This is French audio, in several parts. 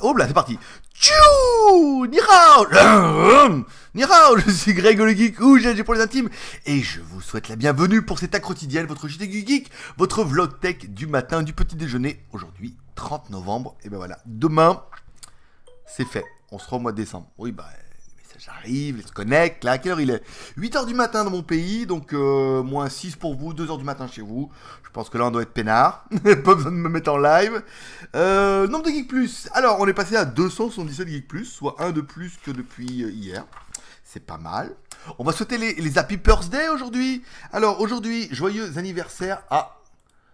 Oh là, c'est parti. Tchou, ni hao. Ni hao, je suis Greg le Geek ou GG pour les intimes et je vous souhaite la bienvenue pour cette quotidienne, votre JT du Geek, votre vlog tech du matin, du petit déjeuner. Aujourd'hui, 30 novembre, et ben voilà, demain, c'est fait. On sera au mois de décembre. Oui, bah, les messages arrivent, ils se connectent. Là, à quelle heure il est? 8h du matin dans mon pays, donc moins 6 pour vous, 2h du matin chez vous. Je pense que là, on doit être peinard. Pas besoin de me mettre en live. Nombre de Geek Plus. Alors, on est passé à 277 Geek Plus, soit un de plus que depuis hier. C'est pas mal. On va souhaiter les Happy Birthday aujourd'hui. Alors, aujourd'hui, joyeux anniversaire à...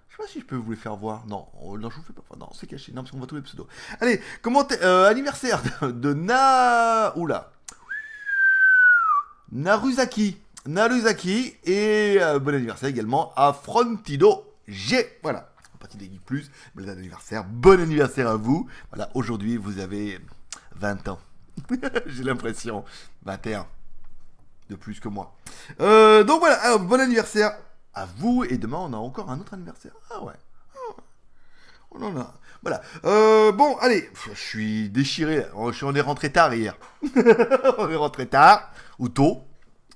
Je sais pas si je peux vous les faire voir. Non, non, je vous fais pas. Non, c'est caché. Non, parce qu'on voit tous les pseudos. Allez, anniversaire de Oula. Naruzaki. Naruzaki. Et bon anniversaire également à Frontido G. Voilà. En partie des Geeks Plus. Bon anniversaire. Bon anniversaire à vous. Voilà, aujourd'hui, vous avez 20 ans. J'ai l'impression. 21. De plus que moi. Donc voilà, alors, bon anniversaire à vous, et demain on a encore un autre anniversaire. Ah ouais. On en a. Voilà. Bon, allez. Je suis déchiré. On est rentré tard hier. On est rentré tard. Ou tôt.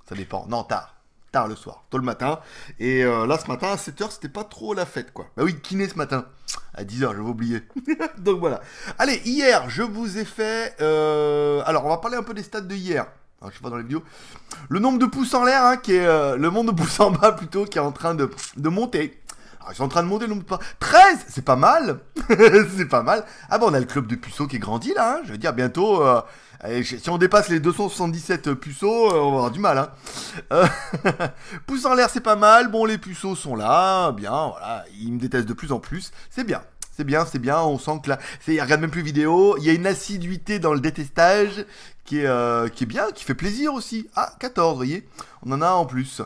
Ça dépend. Non, tard. Tard le soir. Tôt le matin. Et là, ce matin, à 7h, c'était pas trop la fête, quoi. Bah oui, kiné ce matin. À 10h, j'avais oublié. Donc voilà. Allez, hier, je vous ai fait... Alors, on va parler un peu des stats de hier. Alors, je sais pas dans les vidéos. Le nombre de pouces en l'air, hein, qui est le nombre de pouces en bas plutôt, qui est en train de monter. Alors, ils sont en train de monter le nombre de pouces. 13, c'est pas mal. C'est pas mal. Ah bon, on a le club de puceaux qui grandit là. Hein. Je veux dire, bientôt, si on dépasse les 277 puceaux, on va avoir du mal. Hein. Pouces en l'air, c'est pas mal. Bon, les puceaux sont là. Bien, voilà. Ils me détestent de plus en plus. C'est bien. C'est bien, c'est bien, on sent que là, il regarde même plus vidéo, il y a une assiduité dans le détestage qui est bien, qui fait plaisir aussi. Ah, 14, vous voyez, on en a en plus.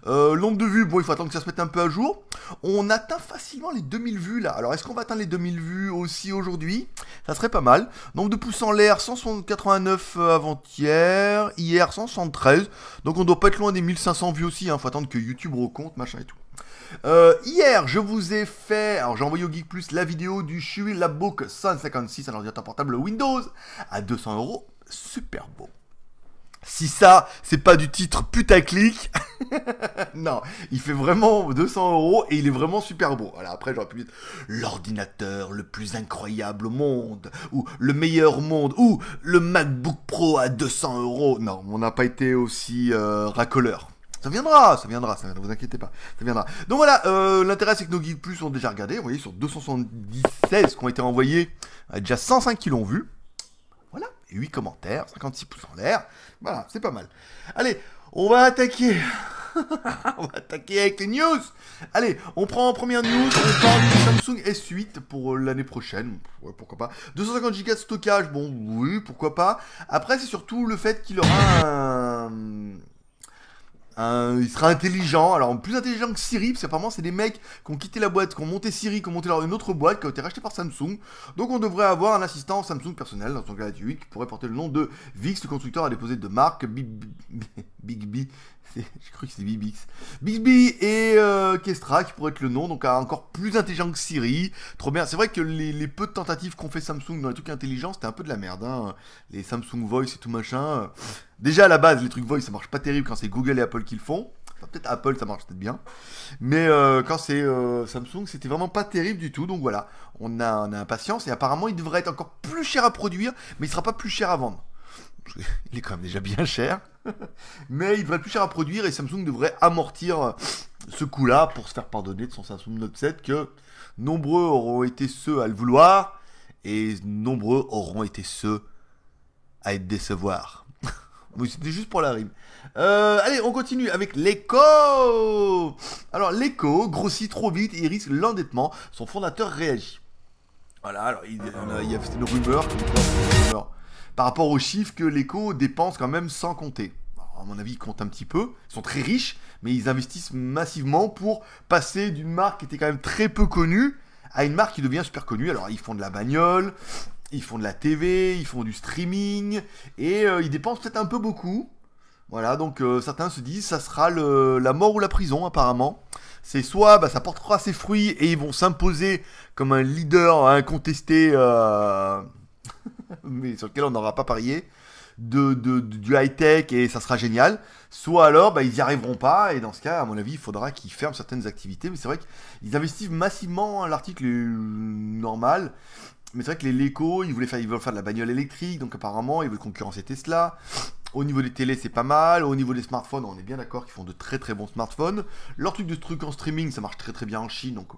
Le nombre de vues, bon, il faut attendre que ça se mette un peu à jour. On atteint facilement les 2000 vues là. Alors, est-ce qu'on va atteindre les 2000 vues aussi aujourd'hui? Ça serait pas mal. Nombre de pouces en l'air, 189 avant-hier, hier 173. Donc, on doit pas être loin des 1500 vues aussi, hein. Faut attendre que YouTube recompte, machin et tout. Hier, je vous ai fait, alors j'ai envoyé au Geek Plus la vidéo du Shui Labbook 156, un ordinateur portable Windows à 200 €. Super beau. Si ça, c'est pas du titre putaclic, non, il fait vraiment 200 € et il est vraiment super beau. Voilà, après j'aurais pu dire l'ordinateur le plus incroyable au monde, ou le meilleur au monde, ou le MacBook Pro à 200 €. Non, on n'a pas été aussi racoleur. Ça viendra, ne vous inquiétez pas, ça viendra. Donc voilà, l'intérêt c'est que nos Geeks Plus ont déjà regardé, vous voyez, sur 276 qui ont été envoyés, déjà 105 qui l'ont vu. Voilà, et 8 commentaires, 56 pouces en l'air, voilà, c'est pas mal. Allez, on va attaquer, on va attaquer avec les news. Allez, on prend en première news, on parle du Samsung S8 pour l'année prochaine, ouais, pourquoi pas. 250 Go de stockage, bon, oui, pourquoi pas. Après, c'est surtout le fait qu'il aura il sera intelligent, alors plus intelligent que Siri, parce qu'apparemment c'est des mecs qui ont quitté la boîte, qui ont monté Siri, qui ont monté une autre boîte, qui a été rachetée par Samsung. Donc on devrait avoir un assistant Samsung personnel dans son gratuit qui pourrait porter le nom de Vix. Le constructeur a déposé de marque Bixby. J'ai cru que c'était Bibix. Bixby et Kestra qui pourrait être le nom, donc encore plus intelligent que Siri. Trop bien. C'est vrai que les peu de tentatives qu'ont fait Samsung dans les trucs intelligents, c'était un peu de la merde. Hein. Les Samsung Voice et tout machin. Déjà à la base, les trucs Voice ça marche pas terrible quand c'est Google et Apple qui le font. Enfin, peut-être Apple ça marche peut-être bien. Mais quand c'est Samsung, c'était vraiment pas terrible du tout. Donc voilà, on a impatience et apparemment il devrait être encore plus cher à produire, mais il sera pas plus cher à vendre. Il est quand même déjà bien cher, mais il devrait être plus cher à produire et Samsung devrait amortir ce coup-là pour se faire pardonner de son Samsung Note 7 que nombreux auront été ceux à le vouloir et nombreux auront été ceux à être décevoir. Oui, c'était juste pour la rime. Allez, on continue avec l'Echo. Alors l'Echo grossit trop vite et il risque l'endettement. Son fondateur réagit. Voilà, alors il y a une rumeur par rapport aux chiffres que l'Echo dépense quand même sans compter. Alors, à mon avis, ils comptent un petit peu. Ils sont très riches, mais ils investissent massivement pour passer d'une marque qui était quand même très peu connue à une marque qui devient super connue. Alors, ils font de la bagnole, ils font de la TV, ils font du streaming, et ils dépensent peut-être un peu beaucoup. Voilà, donc certains se disent ça sera la mort ou la prison apparemment. C'est soit ça portera ses fruits et ils vont s'imposer comme un leader incontesté mais sur lequel on n'aura pas parié, du high-tech et ça sera génial. Soit alors, bah, ils n'y arriveront pas, et dans ce cas, à mon avis, il faudra qu'ils ferment certaines activités. Mais c'est vrai qu'ils investissent massivement, l'article est normal. Mais c'est vrai que les Leco, ils veulent faire de la bagnole électrique, donc apparemment, ils veulent concurrencer Tesla. Au niveau des télés, c'est pas mal. Au niveau des smartphones, on est bien d'accord qu'ils font de très très bons smartphones. Leur truc en streaming, ça marche très très bien en Chine, donc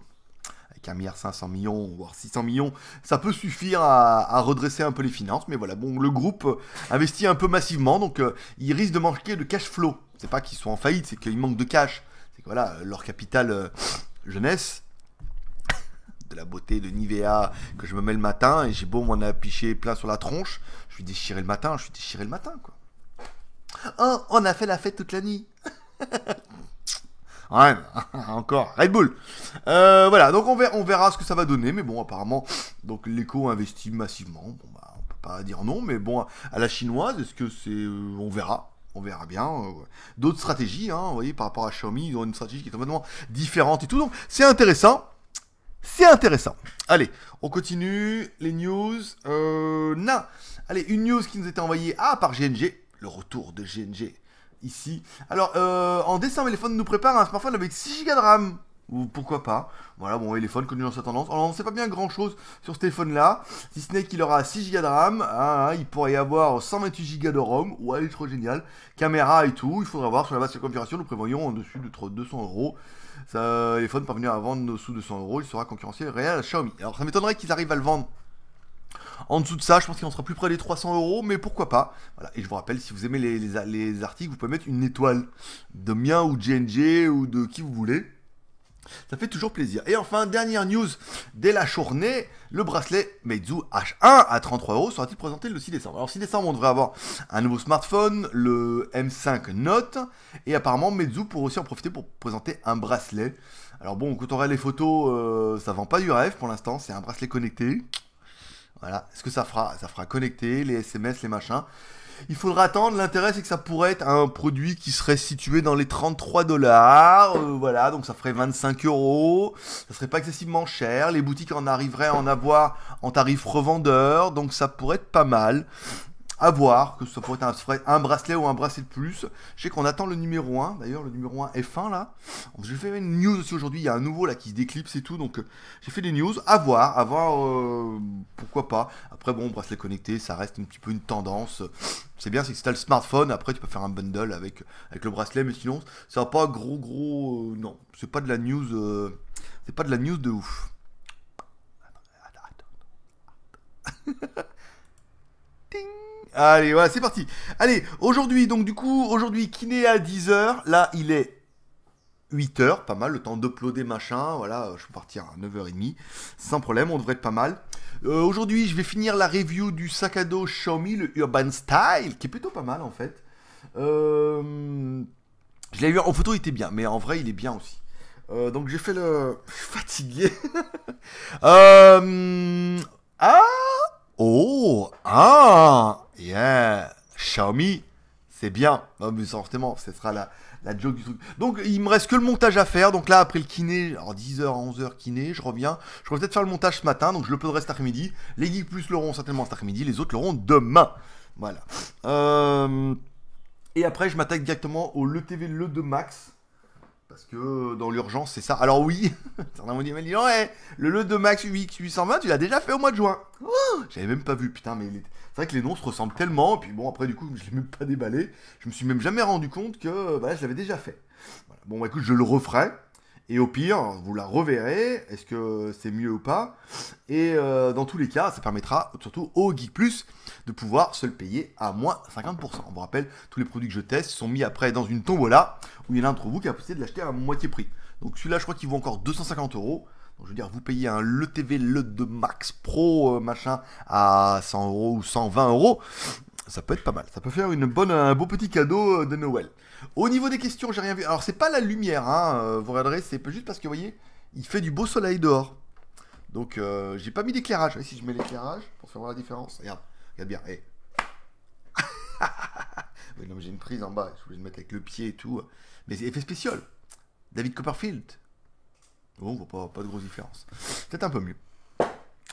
avec 1,5 milliard, voire 600 millions, ça peut suffire à redresser un peu les finances. Mais voilà, bon, le groupe investit un peu massivement, donc ils risquent de manquer de cash flow. C'est pas qu'ils sont en faillite, c'est qu'ils manquent de cash. C'est que voilà, leur capital jeunesse, de la beauté de Nivea que je me mets le matin, et j'ai beau m'en appicher plein sur la tronche, je suis déchiré le matin, quoi. Oh, on a fait la fête toute la nuit. Ouais, encore, Red Bull. Voilà, donc on verra ce que ça va donner, mais bon, apparemment, donc l'éco investit massivement. Bon, bah, on peut pas dire non, mais bon, à la chinoise, est-ce que c'est, on verra. On verra bien. D'autres stratégies, hein, vous voyez, par rapport à Xiaomi, ils ont une stratégie qui est complètement différente et tout, donc c'est intéressant. C'est intéressant. Allez, on continue les news. Non. Allez, une news qui nous était envoyée par GNG. Le retour de GNG ici. Alors, en décembre, Elephone nous prépare un smartphone avec 6 Go de RAM. Ou pourquoi pas. Voilà, bon, Elephone connu dans sa tendance. Alors, on ne sait pas bien grand chose sur ce téléphone-là. Si ce n'est qu'il aura 6 Go de RAM. Il pourrait y avoir 128 Go de ROM. Ouais, il est trop génial. Caméra et tout. Il faudra voir sur la base de la configuration. Nous prévoyons en dessus de 200 €. Ça, Elephone parvenir à vendre sous 200 €, il sera concurrentiel réel à Xiaomi. Alors ça m'étonnerait qu'ils arrivent à le vendre en dessous de ça, je pense qu'il en sera plus près des 300 €, mais pourquoi pas. Voilà. Et je vous rappelle, si vous aimez les articles, vous pouvez mettre une étoile de mien ou de GNG ou de qui vous voulez. Ça fait toujours plaisir. Et enfin, dernière news dès la journée, le bracelet Meizu H1 à 33 € sera-t-il présenté le 6 décembre. Alors 6 décembre, on devrait avoir un nouveau smartphone, le M5 Note, et apparemment Meizu pourrait aussi en profiter pour présenter un bracelet. Alors bon, quand on regarde les photos, ça vend pas du rêve pour l'instant, c'est un bracelet connecté. Voilà, est-ce que ça fera? Ça fera connecter les SMS, les machins. Il faudra attendre, l'intérêt c'est que ça pourrait être un produit qui serait situé dans les 33 $, voilà, donc ça ferait 25 €, ça serait pas excessivement cher, les boutiques en arriveraient à en avoir en tarif revendeur, donc ça pourrait être pas mal. À voir, que ça pourrait être un bracelet ou un bracelet de plus. Je sais qu'on attend le numéro 1, d'ailleurs le numéro 1 F1 là. J'ai fait une news aussi aujourd'hui, il y a un nouveau là qui se déclipse et tout, donc j'ai fait des news, à voir, pourquoi pas. Après bon, bracelet connecté, ça reste un petit peu une tendance. C'est bien, c'est que si t'as le smartphone, après tu peux faire un bundle avec le bracelet, mais sinon, ça va pas gros, non, c'est pas de la news, c'est pas de la news de ouf. Ting. Allez, voilà, c'est parti. Allez, aujourd'hui, donc du coup, aujourd'hui, kiné à 10 h. Là, il est 8 h, pas mal, le temps d'uploader machin. Voilà, je peux partir à 9h30, sans problème, on devrait être pas mal. Aujourd'hui, je vais finir la review du sac à dos Xiaomi, le Urban Style, qui est plutôt pas mal en fait. Je l'ai vu en photo, il était bien, mais en vrai, il est bien aussi. Donc j'ai fait le... Je suis fatigué. Yeah, Xiaomi, c'est bien. Non, mais forcément, ce sera la joke du truc. Donc, il me reste que le montage à faire. Donc là, après le kiné, alors 10h à 11h kiné, je reviens. Je vais peut-être faire le montage ce matin, donc je le uploaderai cet après-midi. Les Geeks Plus l'auront certainement cet après-midi, les autres l'auront demain. Voilà. Et après, je m'attaque directement au LeTV Le 2 Max. Parce que dans l'urgence, c'est ça. Alors oui, certains m'ont dit, ouais, le 2 Max UX 820, tu l'as déjà fait au mois de juin. Oh, j'avais même pas vu, putain, mais c'est vrai que les noms se ressemblent tellement. Et puis bon, après, du coup, je l'ai même pas déballé. Je me suis même jamais rendu compte que je l'avais déjà fait. Voilà. Bon, bah, écoute, je le referai. Et au pire, vous la reverrez. Est-ce que c'est mieux ou pas? Et dans tous les cas, ça permettra surtout au Geek Plus de pouvoir se le payer à moins 50%. On vous rappelle, tous les produits que je teste sont mis après dans une tombola où il y en a un d'entre vous qui a possibilité de l'acheter à moitié prix. Donc celui-là, je crois qu'il vaut encore 250 €. Donc je veux dire, vous payez un LeTV Le 2 Max Pro machin à 100 € ou 120 €. Ça peut être pas mal. Ça peut faire un beau petit cadeau de Noël. Au niveau des questions, j'ai rien vu. Alors, c'est pas la lumière, hein. Vous regarderez, c'est juste parce que, vous voyez, il fait du beau soleil dehors. Donc, j'ai pas mis d'éclairage. Et si je mets l'éclairage, pour faire voir la différence. Regarde bien. Hey. Oui, non, mais j'ai une prise en bas. Je voulais le mettre avec le pied et tout. Mais c'est effet spécial. David Copperfield. Bon, on voit pas de grosse différence. Peut-être un peu mieux.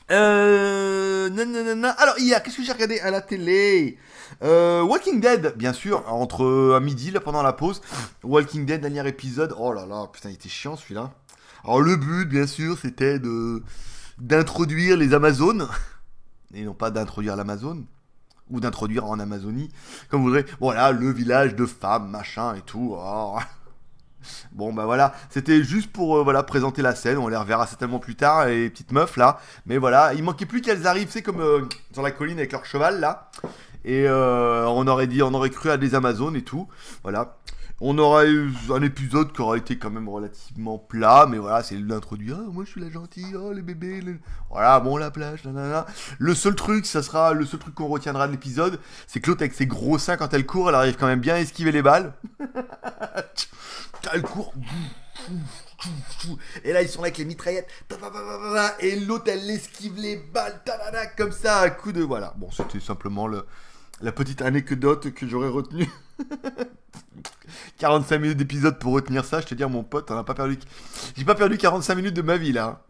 Nanana. Alors, hier, qu'est-ce que j'ai regardé à la télé? Walking Dead, bien sûr, entre à midi, là, pendant la pause. Walking Dead, dernier épisode. Oh là là, putain, il était chiant celui-là. Alors, le but, bien sûr, c'était d'introduire les Amazones. Et non pas d'introduire l'Amazone. Ou d'introduire en Amazonie, comme vous voudrez. Voilà, le village de femmes, machin et tout. Oh. Bon bah voilà, c'était juste pour voilà, présenter la scène, on les reverra certainement plus tard, les petites meufs là. Mais voilà, il manquait plus qu'elles arrivent, c'est comme sur la colline avec leur cheval là. Et on aurait dit, on aurait cru à des Amazones et tout. Voilà. On aurait eu un épisode qui aurait été quand même relativement plat, mais voilà, c'est l'introduire. Ah, moi je suis la gentille, oh les bébés. Voilà, bon, la plage, nanana. Le seul truc qu'on retiendra de l'épisode, c'est que l'autre avec ses gros seins, quand elle court, elle arrive quand même bien à esquiver les balles. Elle court. Et là, ils sont là avec les mitraillettes. Et l'autre, elle esquive les balles. Comme ça, à coup de. Voilà. Bon, c'était simplement la petite anecdote que j'aurais retenue. 45 minutes d'épisode pour retenir ça, je te dis, mon pote, j'ai pas perdu 45 minutes de ma vie là.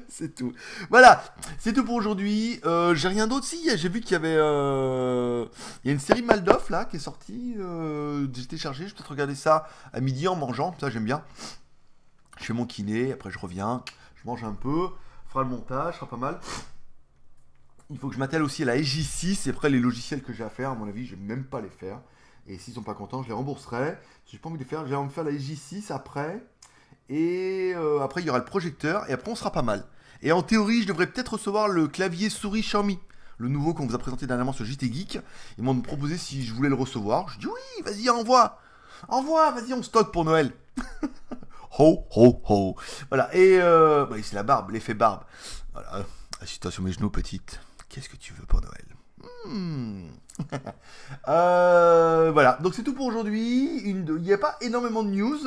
C'est tout. Voilà, c'est tout pour aujourd'hui. J'ai rien d'autre. Si, j'ai vu qu'il y avait il y a une série Maldoff là qui est sortie. J'ai téléchargé, je vais peut-être regarder ça à midi en mangeant, ça j'aime bien. Je fais mon kiné, après je reviens, je mange un peu, je ferai le montage, ce sera pas mal. Il faut que je m'attelle aussi à la SJ6 et après les logiciels que j'ai à faire, à mon avis, je vais même pas les faire. Et s'ils sont pas contents, je les rembourserai. Si j'ai pas envie de les faire, je vais me faire la SJ6 après. Et après, il y aura le projecteur. Et après, on sera pas mal. Et en théorie, je devrais peut-être recevoir le clavier souris Xiaomi. Le nouveau qu'on vous a présenté dernièrement sur JT Geek. Ils m'ont proposé si je voulais le recevoir. Je dis oui, vas-y, envoie. Envoie, vas-y, on stocke pour Noël. Ho, ho, ho. Voilà. Et bah, c'est la barbe, l'effet barbe. Voilà. Assis-toi sur mes genoux, petite. Qu'est-ce que tu veux pour Noël? Voilà, donc c'est tout pour aujourd'hui. Il n'y a pas énormément de news.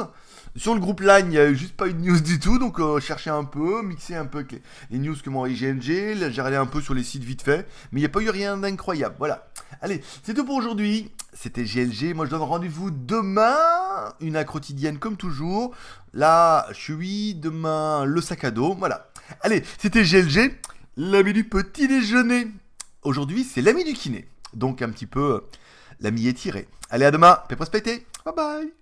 Sur le groupe Line, il n'y a juste pas eu de news du tout. Donc chercher un peu, mixer un peu avec les news que m'a envoyé GNG. Là, j'ai regardé un peu sur les sites vite fait. Mais il n'y a pas eu rien d'incroyable. Voilà. Allez, c'est tout pour aujourd'hui. C'était GLG. Moi, je donne rendez-vous demain. Une accro quotidienne comme toujours. Là, je suis demain le sac à dos. Voilà. Allez, c'était GLG, l'ami du petit déjeuner. Aujourd'hui, c'est l'ami du kiné. Donc, un petit peu l'ami étiré. Allez, à demain. Pépos pété. Bye bye.